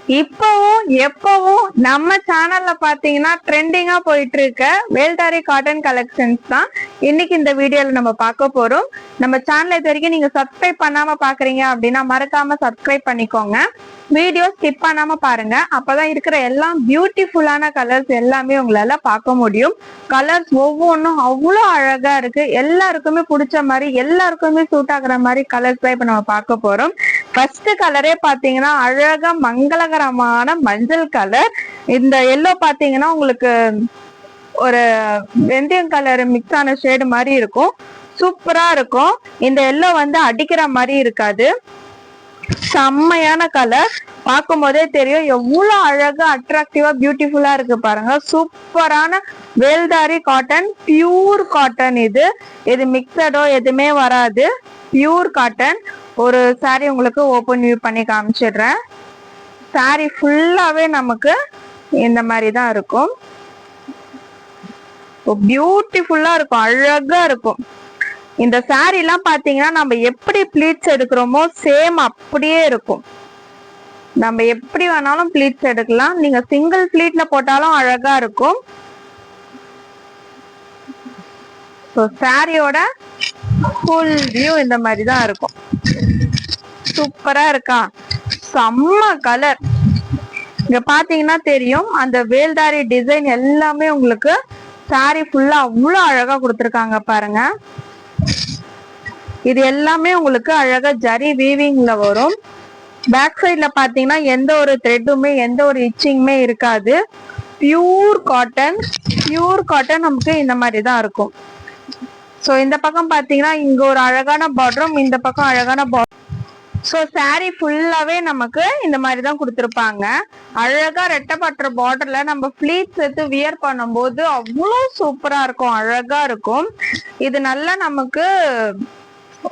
இப்பவும் எப்பவும் நம்ம சேனல்ல பாத்தீங்கன்னா ட்ரெண்டிங்கா போயிட்டு இருக்க வேல்தாரி காட்டன் கலெக்ஷன்ஸ் தான் இன்னைக்கு இந்த வீடியோல நம்ம பார்க்க போறோம். நம்ம சேனல் இது வரைக்கும் நீங்க சப்ஸ்கிரைப் பண்ணாம பாக்குறீங்க அப்படின்னா மறக்காம சப்ஸ்கிரைப் பண்ணிக்கோங்க. வீடியோ ஸ்கிப் பண்ணாம பாருங்க. அப்பதான் இருக்கிற எல்லாம் பியூட்டிஃபுல்லான கலர்ஸ் எல்லாமே உங்களால பார்க்க முடியும். கலர்ஸ் ஒவ்வொன்றும் அவ்வளோ அழகா இருக்கு. எல்லாருக்குமே பிடிச்ச மாதிரி எல்லாருக்குமே சூட் ஆகுற மாதிரி கலர்ஸ் தான் இப்ப நம்ம பார்க்க போறோம். ஃபர்ஸ்ட் கலரே பாத்தீங்கன்னா அழகா மங்களகரமான மஞ்சள் கலர். இந்த எல்லோ பாத்தீங்கன்னா உங்களுக்கு ஒரு வெந்தயம் கலர் மிக்ஸ் ஆன ஷேடு மாதிரி இருக்கும். சூப்பரா இருக்கும். இந்த எல்லோ வந்து அடிக்கிற மாதிரி இருக்காது. செம்மையான கலர். பார்க்கும் போதே தெரியும் எவ்வளவு அழகா அட்ராக்டிவா பியூட்டிஃபுல்லா இருக்கு பாருங்க. சூப்பரான வேல்தாரி காட்டன், பியூர் காட்டன். இது மிக்சடோ எதுவுமே வராது. Pure cotton. ஒரு சாரி உங்களுக்கு ஓபன் வியூ பண்ணி காமிச்சிடுறேன். சாரி ஃபுல்லாவே நமக்கு இந்த மாதிரி தான் இருக்கும். பியூட்டிஃபுல்லா இருக்கும், அழகா இருக்கும். இந்த சாரி எல்லாம் பாத்தீங்கன்னா நம்ம எப்படி ப்ளீட்ஸ் எடுக்கிறோமோ சேம் அப்படியே இருக்கும். நம்ம எப்படி வேணாலும் ப்ளீட்ஸ் எடுக்கலாம். நீங்க சிங்கிள் ப்ளீட்ல போட்டாலும் அழகா இருக்கும். சாரியோட ஃபுல் வியூ இந்த மாதிரி தான் இருக்கும். சூப்பரா இருக்கா? செம்ம கலர். இங்க பாத்தீங்கன்னா தெரியும் அந்த வேல்தாரி டிசைன் எல்லாமே உங்களுக்கு சாரி ஃபுல்லா அவ்வளவு அழகா கொடுத்துருக்காங்க பாருங்க. இது எல்லாமே உங்களுக்கு அழகா ஜரி வீவிங்ல வரும். பேக் சைட்ல பாத்தீங்கன்னா எந்த ஒரு த்ரெட்டுமே எந்த ஒரு இச்சிங்குமே இருக்காது. Pure cotton. பியூர் காட்டன் நமக்கு இந்த மாதிரி தான் இருக்கும். சோ இந்த பக்கம் பாத்தீங்கன்னா இங்க ஒரு அழகான பார்டரும், இந்த பக்கம் அழகான பார்டர். சோ சாரி ஃபுல்லாவே நமக்கு இந்த மாதிரி தான் கொடுத்துருப்பாங்க. அழகா ரெட்டப்பட்ட பார்டர்ல நம்ம ஃபிளீட்ஸ் எடுத்து வியர் பண்ணும்போது அவ்வளோ சூப்பரா இருக்கும், அழகா இருக்கும். இது நல்லா நமக்கு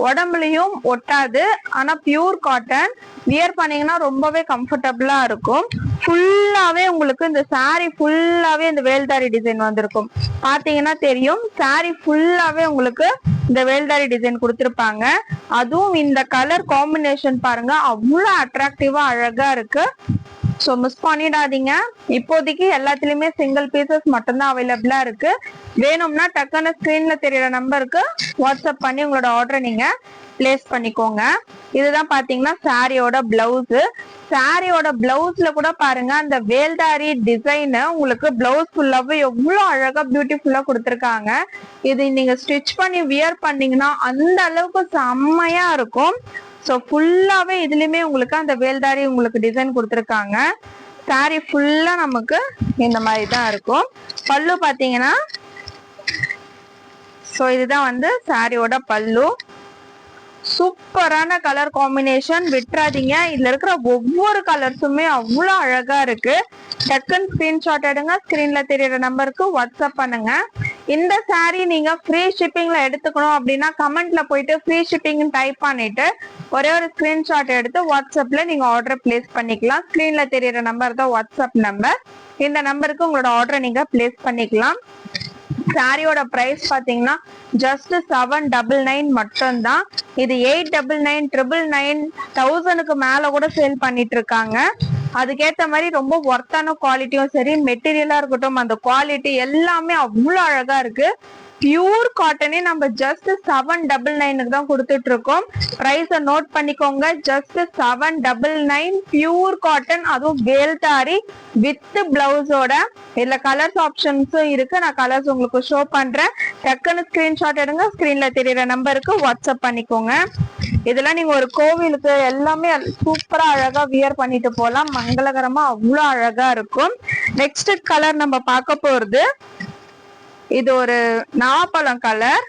உடம்புலயும் ஒட்டாது. ஆனா பியூர் காட்டன். வியர் பண்ணீங்கன்னா ரொம்பவே கம்ஃபர்டபுளா இருக்கும். ஃபுல்லாவே உங்களுக்கு இந்த சாரி ஃபுல்லாவே இந்த வேல்தாரி டிசைன் வந்திருக்கும். பாத்தீங்கன்னா தெரியும் சாரி ஃபுல்லாவே உங்களுக்கு இந்த வேல்தாரி டிசைன் கொடுத்துருப்பாங்க. அதுவும் இந்த கலர் காம்பினேஷன் பாருங்க, அவ்வளவு அட்ராக்டிவா அழகா இருக்கு. ஸோ மிஸ் பண்ணிடாதீங்க. இப்போதைக்கு எல்லாத்துலயுமே சிங்கிள் பீசஸ் மட்டும்தான் அவைலபிளா இருக்கு. வேணும்னா டக்குன்னு ஸ்கிரீன்ல தெரியற நம்பருக்கு வாட்ஸ்அப் பண்ணி உங்களோட ஆர்டரை நீங்க பிளேஸ் பண்ணிக்கோங்க. இதுதான் பாத்தீங்கன்னா சாரியோட பிளவுஸ். சாரியோட பிளவுஸ்ல கூட பாருங்க அந்த வேல்தாரி டிசைன் உங்களுக்கு பிளவுஸ் ஃபுல்லாவே எவ்வளவு அழகா பியூட்டிஃபுல்லா கொடுத்துருக்காங்க. இது நீங்க ஸ்டிச் பண்ணி வியர் பண்ணீங்கன்னா அந்த அளவுக்கு செம்மையா இருக்கும். ஸோ ஃபுல்லாவே இதுலயுமே உங்களுக்கு அந்த வேல்தாரி உங்களுக்கு டிசைன் கொடுத்துருக்காங்க. சாரி ஃபுல்லா நமக்கு இந்த மாதிரி தான் இருக்கும். பல்லு பாத்தீங்கன்னா ஸோ இதுதான் வந்து சாரியோட பல்லு. சூப்பரான கலர் காம்பினேஷன். விட்டுறாதீங்க. இதுல இருக்கிற ஒவ்வொரு கலர்ஸுமே அவ்வளவு அழகா இருக்கு. டக்குன்னு ஸ்கிரீன்ஷாட் எடுங்க. ஸ்கிரீன்ல தெரியற நம்பருக்கு வாட்ஸ்அப் பண்ணுங்க. இந்த சாரி நீங்க ஃப்ரீ ஷிப்பிங்ல எடுத்துக்கணும் அப்படின்னா கமெண்ட்ல போயிட்டு ஃப்ரீ ஷிப்பிங் டைப் பண்ணிட்டு ஒரே ஒரு ஸ்கிரீன்ஷாட் எடுத்து வாட்ஸ்அப்ல நீங்க ஆர்டர் பிளேஸ் பண்ணிக்கலாம். ஸ்கிரீன்ல தெரியற நம்பர் தான் வாட்ஸ்அப் நம்பர். இந்த நம்பருக்கு உங்களோட ஆர்டரை நீங்க பிளேஸ் பண்ணிக்கலாம். சாரியோட பிரைஸ் பாத்தீங்கன்னா ஜஸ்ட் 799 மட்டும்தான். இது 899, 999, 1000க்கு மேல கூட சேல் பண்ணிட்டு இருக்காங்க. அதுக்கேத்த மாதிரி ரொம்ப ஒர்த்தான குவாலிட்டியும் சரி, மெட்டீரியலா இருக்கட்டும், அந்த குவாலிட்டி எல்லாமே அவ்வளவு அழகா இருக்கு. பியூர் காட்டனே நம்ம ஜஸ்ட் 799க்கு தான் கொடுத்துட்டு இருக்கோம். பிரைஸ நோட் பண்ணிக்கோங்க. Just 799 pure cotton. அதுவும் வேல்தாரி வித் பிளவுஸோட. இதுல கலர்ஸ் ஆப்ஷன்ஸும் இருக்கு. நான் கலர்ஸ் உங்களுக்கு ஷோ பண்றேன். டக்குன்னு ஸ்கிரீன்ஷாட் எடுங்க. ஸ்கிரீன்ல தெரியற நம்பருக்கு வாட்ஸ்அப் பண்ணிக்கோங்க. இதெல்லாம் நீங்க ஒரு கோவிலுக்கு எல்லாமே சூப்பரா அழகா வியர் பண்ணிட்டு போலாம். மங்களகரமா அவ்வளவு அழகா இருக்கும். நெக்ஸ்ட் கலர் நம்ம பார்க்க போறது இது ஒரு நாவப்பழம் கலர்.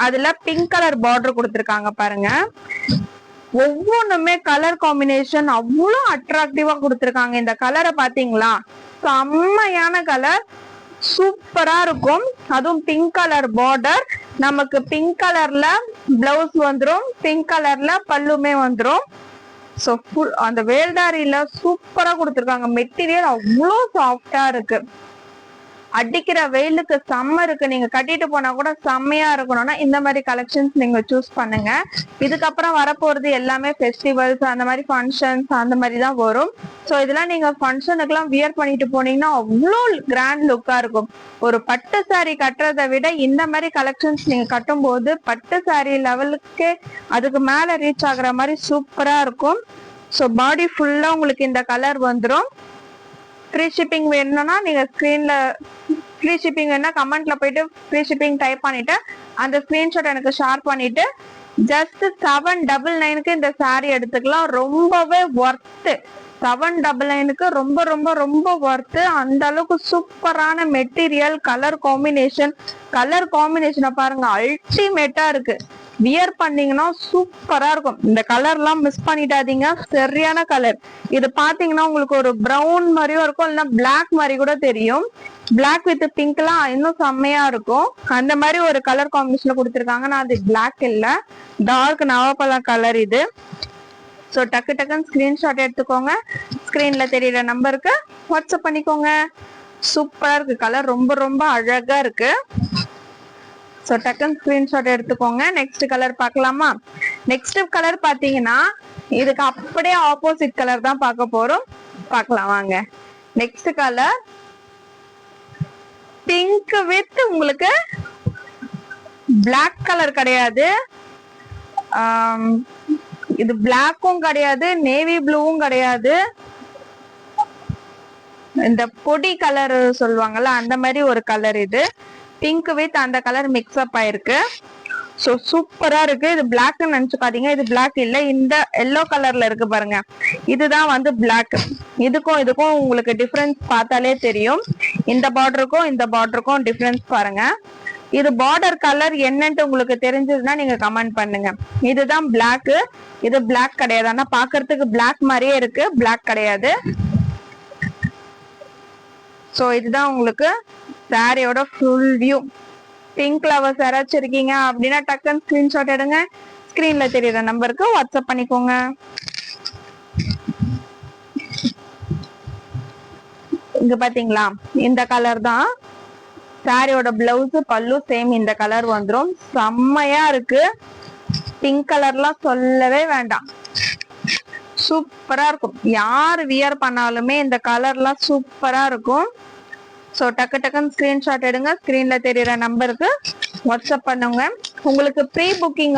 அதுல பிங்க் கலர் பார்டர் கொடுத்திருக்காங்க பாருங்க. ஒவ்வொன்றுமே கலர் காம்பினேஷன் அவ்வளவு அட்ராக்டிவா கொடுத்திருக்காங்க. இந்த கலரை பாத்தீங்களா? செம்மையான கலர். சூப்பரா இருக்கும். அதுவும் பிங்க் கலர் பார்டர். நமக்கு பிங்க் கலர்ல பிளவுஸ் வந்துரும், பிங்க் கலர்ல பல்லுமே வந்துரும். ஸோ ஃபுல் அந்த வேல்தாரியில சூப்பரா கொடுத்துருக்காங்க. மெட்டீரியல் அவ்வளோ சாஃப்டா இருக்கு. அடிக்கிற வெயிலுக்கு சம்மருக்கு நீங்க கட்டிட்டு போனா கூட செம்மையா இருக்கணும்னா இந்த மாதிரி கலெக்ஷன்ஸ் நீங்க சூஸ் பண்ணுங்க. இதுக்கப்புறம் வரப்போறது எல்லாமே ஃபெஸ்டிவல்ஸ் அந்த மாதிரி ஃபங்க்ஷன்ஸ் அந்த மாதிரி தான் வரும். ஸோ இதெல்லாம் நீங்க ஃபங்க்ஷனுக்குலாம் வியர் பண்ணிட்டு போனீங்கன்னா அவ்வளோ கிராண்ட் லுக்கா இருக்கும். ஒரு பட்டு சாரி கட்டுறதை விட இந்த மாதிரி கலெக்ஷன்ஸ் நீங்க கட்டும் போது பட்டு சாரி லெவலுக்கு அதுக்கு மேல ரீச் ஆகுற மாதிரி சூப்பரா இருக்கும். ஸோ பாடி ஃபுல்லா உங்களுக்கு இந்த கலர் வந்துடும். ஃப்ரீ ஷிப்பிங் வேணும்னா நீங்க ஸ்கிரீன்ல ஃப்ரீ ஷிப்பிங் வேணும்னா கமெண்ட்ல போயிட்டு ஃப்ரீ ஷிப்பிங் டைப் பண்ணிட்டு அந்த ஸ்கிரீன்ஷாட் எனக்கு ஷேர் பண்ணிட்டு ஜஸ்ட் 799க்கு இந்த சாரி எடுத்துக்கலாம். ரொம்பவே ஒர்த்து. 799க்கு ரொம்ப ரொம்ப ரொம்ப ஒர்த்து. அந்த அளவுக்கு சூப்பரான மெட்டீரியல், கலர் காம்பினேஷனை பாருங்க, அல்டிமேட்டா இருக்கு. வியர் பண்ணீங்கன்னா சூப்பரா இருக்கும். இந்த கலர்லாம் மிஸ் பண்ணிடாதீங்க, சரியான கலர். இது பாத்தீங்கன்னா உங்களுக்கு ஒரு பிரவுன் மாதிரியும் இருக்கும், இல்லைன்னா பிளாக் மாதிரி கூட தெரியும். பிளாக் வித் பிங்க் எல்லாம் இன்னும் செம்மையா இருக்கும். அந்த மாதிரி ஒரு கலர் காம்பினேஷன்ல கொடுத்துருக்காங்க. நான் அது பிளாக் இல்ல, டார்க் நவாப்பழம் கலர் இது. ஸோ டக்கு டக்குன்னு ஸ்கிரீன்ஷாட் எடுத்துக்கோங்க. ஸ்கிரீன்ல தெரியுற நம்பருக்கு வாட்ஸ்அப் பண்ணிக்கோங்க. சூப்பரா இருக்கு, கலர் ரொம்ப ரொம்ப அழகா இருக்கு. ஸோ டக்குன்னு ஸ்கிரீன்ஷாட் எடுத்துக்கோங்க. நெக்ஸ்ட் கலர் பார்க்கலாமா? நெக்ஸ்ட் கலர் பாத்தீங்கன்னா இதுக்கு அப்படியே ஆப்போசிட் கலர் தான் பார்க்க போறோம். பார்க்கலாம் வாங்க. நெக்ஸ்ட் கலர் பிங்க் வித் உங்களுக்கு பிளாக் கலர் கிடையாது, இது பிளாக்கும் கிடையாது, நேவி ப்ளூவும் கிடையாது, இந்த பொடி கலர் சொல்லுவாங்கல்ல அந்த மாதிரி ஒரு கலர். இது பிங்க் வித் அந்த கலர் மிக்ஸ் அப் ஆயிருக்கு. ஸோ சூப்பரா இருக்கு. இது பிளாக்னு நினைச்சுக்காதீங்க, இது பிளாக் இல்ல, இந்த எல்லோ கலர்ல இருக்கு பாருங்க, இதுதான் வந்து பிளாக். இதுக்கும் உங்களுக்கு டிஃபரன்ஸ் பார்த்தாலே தெரியும். இந்த பார்டருக்கும் டிஃபரன்ஸ் பாருங்க. இது பார்டர் கலர் என்னன்ட்டு உங்களுக்கு தெரிஞ்சதுன்னா நீங்க கமெண்ட் பண்ணுங்க. இதுதான் பிளாக், இது பிளாக் கிடையாது. ஆனா பாக்குறதுக்கு பிளாக் மாதிரியே இருக்கு, பிளாக் கிடையாது. ஸோ இதுதான் உங்களுக்கு சாரியோட ஃபுல் வியூ. பிங்க் லவர்ஸ் யாராச்சும் இருக்கீங்க அப்படின்னா டக்குன்னு ஸ்கிரீன்ஷாட் எடுங்க. ஸ்கிரீன்ல தெரியுற நம்பருக்கு வாட்ஸ்அப் பண்ணிக்கோங்க. இங்க பாத்தீங்களா, இந்த கலர் தான் சாரியோட பிளவுஸ், பல்லு சேம் இந்த கலர் வந்துடும். செம்மையா இருக்கு. பிங்க் கலர்லாம் சொல்லவே வேண்டாம், சூப்பரா இருக்கும். யார் வியர் பண்ணாலுமே இந்த கலர்லாம் சூப்பரா இருக்கும். ஸோ டக்கு டக்குன்னு ஸ்கிரீன்ஷாட் எடுங்க. ஸ்கிரீன்ல தெரியுற நம்பருக்கு வாட்ஸ்அப் பண்ணுங்க. உங்களுக்கு ப்ரீ புக்கிங்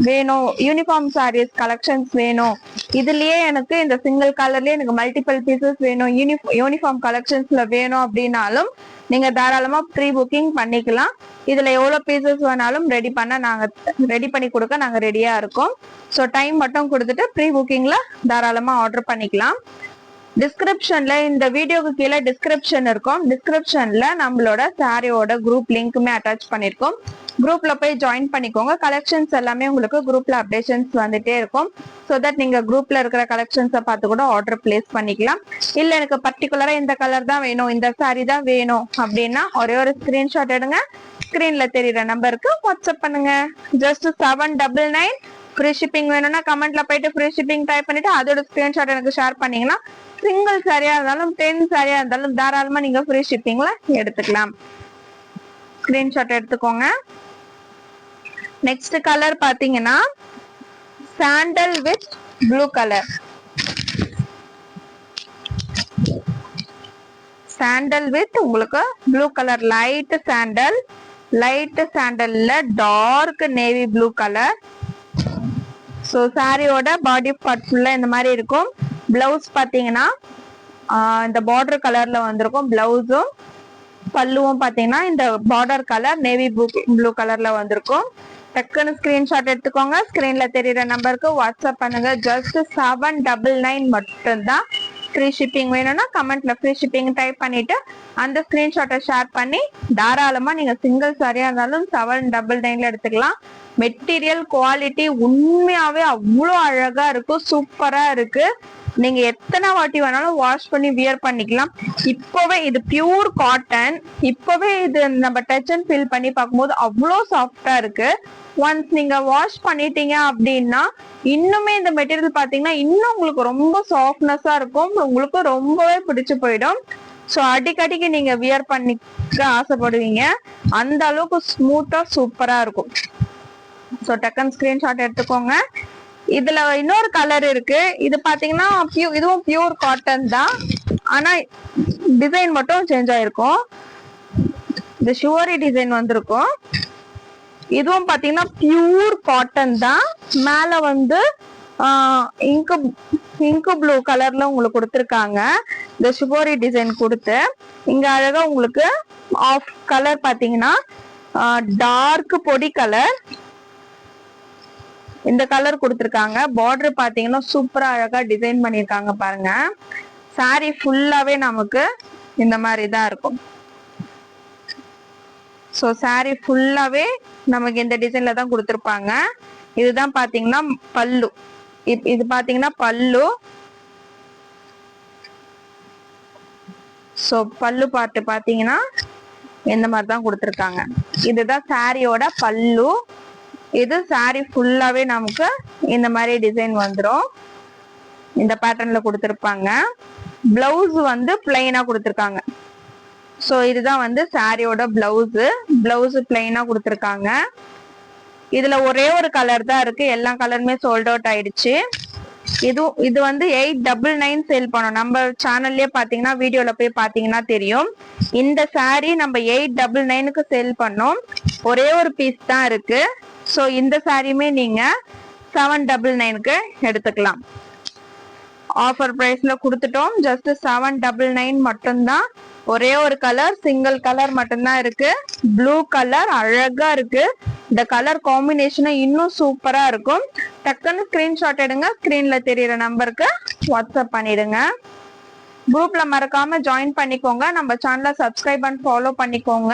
வேணும், யூனிஃபார்ம் சாரீஸ் கலெக்ஷன்ஸ் வேணும், இதுலயே எனக்கு இந்த சிங்கிள் கலர்லயே எனக்கு மல்டிபிள் பீசஸ் வேணும், யூனிஃபார்ம் கலெக்ஷன்ஸ்ல வேணும் அப்படின்னாலும் நீங்க தாராளமா ப்ரீ புக்கிங் பண்ணிக்கலாம். இதுல எவ்வளவு பீசஸ் வேணாலும் ரெடி பண்ணி கொடுக்க நாங்க ரெடியா இருக்கோம். ஸோ டைம் மட்டும் கொடுத்துட்டு ப்ரீ புக்கிங்ல தாராளமா ஆர்டர் பண்ணிக்கலாம். டிஸ்கிரிப்ஷன்ல இந்த வீடியோக்கு கீழே டிஸ்கிரிப்ஷன் இருக்கும். டிஸ்கிரிப்ஷன்ல நம்மளோட சாரியோட குரூப் லிங்க்குமே அட்டாச் பண்ணிருக்கோம். குரூப்ல போய் ஜாயின் பண்ணிக்கோங்க. கலெக்ஷன்ஸ் எல்லாமே உங்களுக்கு குரூப்ல அப்டேஷன்ஸ் வந்துட்டே இருக்கும். ஸோ தட் நீங்க குரூப்ல இருக்கிற கலெக்ஷன்ஸை பார்த்து கூட ஆர்டர் பிளேஸ் பண்ணிக்கலாம். இல்ல எனக்கு பர்டிகுலரா இந்த கலர் தான் வேணும், இந்த சாரி தான் வேணும் அப்படின்னா ஒரே ஒரு ஸ்கிரீன்ஷாட் எடுங்க. ஸ்கிரீன்ல தெரியுற நம்பருக்கு வாட்ஸ்அப் பண்ணுங்க. ஜஸ்ட் 799. ஃப்ரீ ஷிப்பிங் வேணும்னா கமெண்ட்ல போயிட்டு ஃப்ரீ ஷிப்பிங் டைப் பண்ணிட்டு அதோட ஸ்கிரீன்ஷாட் எனக்கு ஷேர் பண்ணீங்கன்னா சிங்கிள் சாரியா இருந்தாலும் 10 சாரியா இருந்தாலும் தாராளமா நீங்க ஃப்ரீ ஷிப்பிங்ல எடுத்துக்கலாம். ஸ்கிரீன்ஷாட் எடுத்துக்கோங்க. நெக்ஸ்ட் கலர் பாத்தீங்கன்னா sandal with blue colour. Sandal with உங்களுக்கு ப்ளூ கலர், லைட் சாண்டல்ல dark navy blue colour. So சாரியோட பாடி பார்ட் ஃபுல்லா இந்த மாதிரி இருக்கும். பிளவுஸ் பாத்தீங்கன்னா இந்த பார்டர் கலர்ல வந்திருக்கும். பிளவுஸும் பல்லுவும் பாத்தீங்கன்னா இந்த பார்டர் கலர் நேவி ப்ளூ கலர்ல வந்திருக்கும். டக்குன்னு ஸ்கிரீன்ஷாட் எடுத்துக்கோங்க. ஸ்கிரீன்ல தெரியுற நம்பருக்கு வாட்ஸ்அப் பண்ணுங்க. ஜஸ்ட் 799 மட்டும்தான். ஃப்ரீ ஷிப்பிங் வேணும்னா கமெண்ட்ல ஃப்ரீ ஷிப்பிங் டைப் பண்ணிட்டு அந்த ஸ்கிரீன்ஷாட்டை ஷேர் பண்ணி தாராளமா நீங்க சிங்கிள் சாரியா இருந்தாலும் 799ல எடுத்துக்கலாம். மெட்டீரியல் குவாலிட்டி உண்மையாவே அவ்வளோ அழகா இருக்கும், சூப்பரா இருக்கு. நீங்க எத்தனை வாட்டி வேணாலும் வாஷ் பண்ணி வியர் பண்ணிக்கலாம். இப்பவே இது பியூர் காட்டன். இப்பவே இது நம்ம டச் அண்ட் ஃபீல் பண்ணி பார்க்கும்போது அவ்வளோ சாஃப்டா இருக்கு. ஒன்ஸ் நீங்க வாஷ் பண்ணிட்டீங்க அப்படின்னா இன்னுமே இந்த மெட்டீரியல் பாத்தீங்கன்னா இன்னும் உங்களுக்கு ரொம்ப சாஃப்ட்னஸா இருக்கும். உங்களுக்கு ரொம்பவே பிடிச்சு போயிடும். ஸோ அடிக்கடிக்கு நீங்க வியர் பண்ணிக்க ஆசைப்படுவீங்க. அந்த அளவுக்கு ஸ்மூத்தா சூப்பரா இருக்கும். ஸோ டக்குன்னு ஸ்கிரீன்ஷாட் எடுத்துக்கோங்க. இதுல இன்னொரு கலர் இருக்கு. இது பாத்தீங்கன்னா இதுவும் பியூர் காட்டன் தான். ஆனா டிசைன் மட்டும் சேஞ்ச் ஆயிருக்கும். இந்த ஷுவரி டிசைன் வந்திருக்கும். இதுவும் பாத்தீங்கன்னா பியூர் காட்டன் தான். மேல வந்து இங்கு ப்ளூ கலர்ல உங்களுக்கு கொடுத்துருக்காங்க. இந்த ஷுவரி டிசைன் கொடுத்து இங்க அழகா உங்களுக்கு ஆஃப் கலர் பாத்தீங்கன்னா டார்க் பொடி கலர் இந்த கலர் கொடுத்துருக்காங்க. பார்டர் பாத்தீங்கன்னா சூப்பரா அழகா டிசைன் பண்ணிருக்காங்க பாருங்க. சாரி ஃபுல்லாவே நமக்கு இந்த மாதிரி தான் இருக்கும். ஸோ சாரி ஃபுல்லாவே நமக்கு இந்த டிசைன்ல தான் கொடுத்துருப்பாங்க. இதுதான் பாத்தீங்கன்னா பல்லு. இது பாத்தீங்கன்னா பல்லு. ஸோ பல்லு பார்ட்டு பாத்தீங்கன்னா இந்த மாதிரி தான் கொடுத்துருக்காங்க. இதுதான் சாரியோட பல்லு. இது சாரி ஃபுல்லாவே நமக்கு இந்த மாதிரி டிசைன் வந்துடும். இந்த பேட்டர்ன்ல கொடுத்துருப்பாங்க. பிளவுஸ் வந்து பிளைனா கொடுத்துருக்காங்க. ஸோ இதுதான் வந்து சாரியோட பிளவுஸ் பிளைனா கொடுத்துருக்காங்க. இதுல ஒரே ஒரு கலர் தான் இருக்கு. எல்லா கலருமே சோல்ட் அவுட் ஆயிடுச்சு. இது வந்து 899 சேல் பண்ணோம். நம்ம சேனல்லே பாத்தீங்கன்னா வீடியோல போய் பாத்தீங்கன்னா தெரியும். இந்த சாரி நம்ம 899க்கு சேல் பண்ணோம். ஒரே ஒரு பீஸ் தான் இருக்கு. ஸோ இந்த சாரியுமே நீங்க 799க்கு எடுத்துக்கலாம். ஆஃபர் பிரைஸ்ல கொடுத்துட்டோம். ஜஸ்ட் 799 மட்டும்தான். ஒரே ஒரு கலர், சிங்கிள் கலர் மட்டும்தான் இருக்கு. ப்ளூ கலர் அழகா இருக்கு. இந்த கலர் காம்பினேஷன் இன்னும் சூப்பரா இருக்கும். டக்குன்னு ஸ்கிரீன்ஷாட் எடுங்க. ஸ்கிரீன்ல தெரியற நம்பருக்கு வாட்ஸ்அப் பண்ணிடுங்க. குரூப்ல மறக்காம ஜாயின் பண்ணிக்கோங்க. நம்ம சேனலை சப்ஸ்கிரைப் அண்ட் ஃபாலோ பண்ணிக்கோங்க.